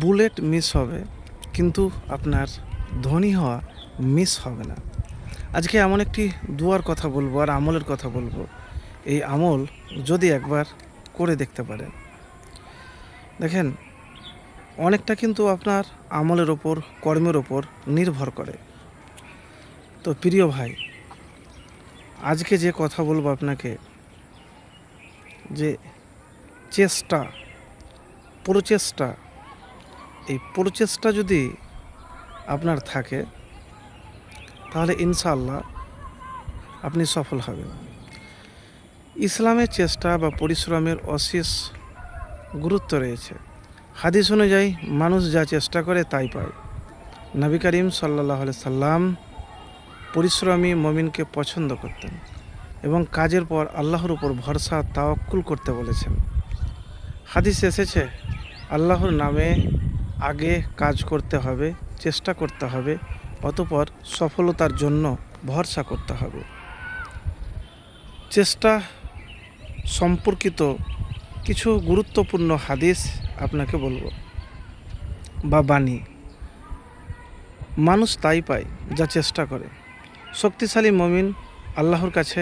Bullet miss হবে, কিন্তু আপনার ধনী হওয়া মিস হবে না। আজকে এমন একটি দুয়ার কথা বলবো আর আমলের কথা বলবো। এই আমল যদি একবার করে দেখতে পারেন, দেখেন অনেকটা কিন্তু আপনার আমলের ওপর, কর্মের ওপর নির্ভর করে। তো প্রিয় ভাই, আজকে যে কথা বলবো আপনাকে, যে চেষ্টা, প্রচেষ্টা, এই প্রচেষ্টা যদি আপনার থাকে তাহলে ইনশাআল্লাহ আপনি সফল হবেন। ইসলামের চেষ্টা বা পরিশ্রমের অশেষ গুরুত্ব রয়েছে। হাদিস অনুযায়ী মানুষ যা চেষ্টা করে তাই পায়। নবী করিম সাল্লাল্লাহু আলাইহি সাল্লাম পরিশ্রমী মুমিনকে পছন্দ করতেন এবং কাজের পর আল্লাহর উপর ভরসা তাওয়াক্কুল করতে বলেছেন। হাদিস এসেছে, আল্লাহর নামে আগে কাজ করতে হবে, চেষ্টা করতে হবে, অতঃপর সফলতার জন্য ভরসা করতে হবে। চেষ্টা সম্পর্কিত কিছু গুরুত্বপূর্ণ হাদিস আপনাকে বলবো বা বাণী। মানুষ তাই পায় যা চেষ্টা করে। শক্তিশালী মুমিন আল্লাহর কাছে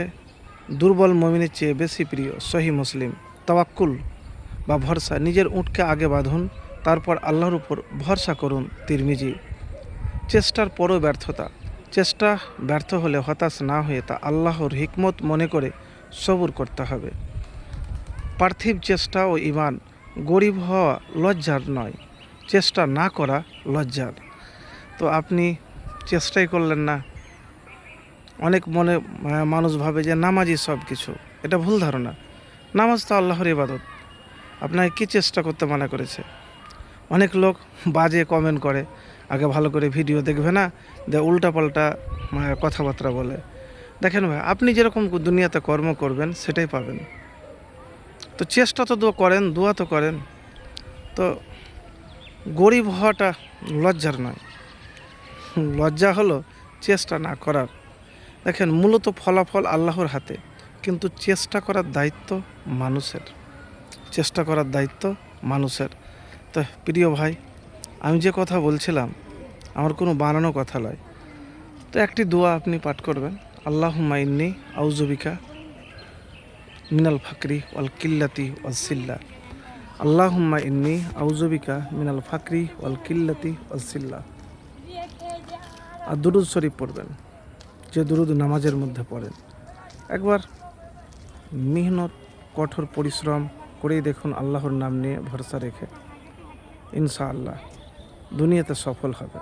দুর্বল মুমিনের চেয়ে বেশি প্রিয়। সহিহ মুসলিম। তাওয়াক্কুল বা ভরসা, নিজের উটকে আগে বাঁধুন, তারপর আল্লাহর উপর ভরসা করুন। তিরমিজি। চেষ্টার পরও ব্যর্থতা, চেষ্টা ব্যর্থ হলে হতাশ না হয়ে তা আল্লাহর হিকমত মনে করে সবুর করতে হবে। পার্থিব চেষ্টা ও ঈমান, গরিব হওয়া লজ্জার নয়, চেষ্টা না করা লজ্জার। তো আপনি চেষ্টাই করলেন না। অনেক মানুষ ভাবে যে নামাজই সব কিছু। এটা ভুল ধারণা। নামাজ তো আল্লাহর ইবাদত। আপনাকে কি চেষ্টা করতে মানা করেছে? অনেক লোক বাজে কমেন্ট করে, আগে ভালো করে ভিডিও দেখবে না, উল্টাপাল্টা কথাবার্তা বলে। দেখেন ভাই, আপনি যেরকম দুনিয়াতে কর্ম করবেন সেটাই পাবেন। তো চেষ্টা তো করেন, দোয়া তো করেন। তো গরিব হওয়াটা লজ্জার নয়, লজ্জা হলো চেষ্টা না করার। দেখেন, মূলত ফলাফল আল্লাহর হাতে, কিন্তু চেষ্টা করার দায়িত্ব মানুষের। চেষ্টা করার দায়িত্ব মানুষের। তো প্রিয় ভাই, আমি যে কথা বলছিলাম আমার কোনো বানানো কথা নয়। তো একটি দোয়া আপনি পাঠ করবেন, আল্লাহুম্মা ইন্নী আউযুবিকা মিনাল ফাকরি ওয়াল কিল্লাতি ওয়াস সিল্লা। আল্লাহুম্মা ইন্নী আউযুবিকা মিনাল ফাকরি ওয়াল কিল্লাতি ওয়াস সিল্লা। আর দুরূদ শরীফ পড়বেন, যে দুরূদ নামাজের মধ্যে পড়েন। একবার মেহনত, কঠোর পরিশ্রম করেই দেখুন, আল্লাহর নাম নিয়ে ভরসা রেখে ইনশাআল্লাহ দুনিয়াতে সফল হবে।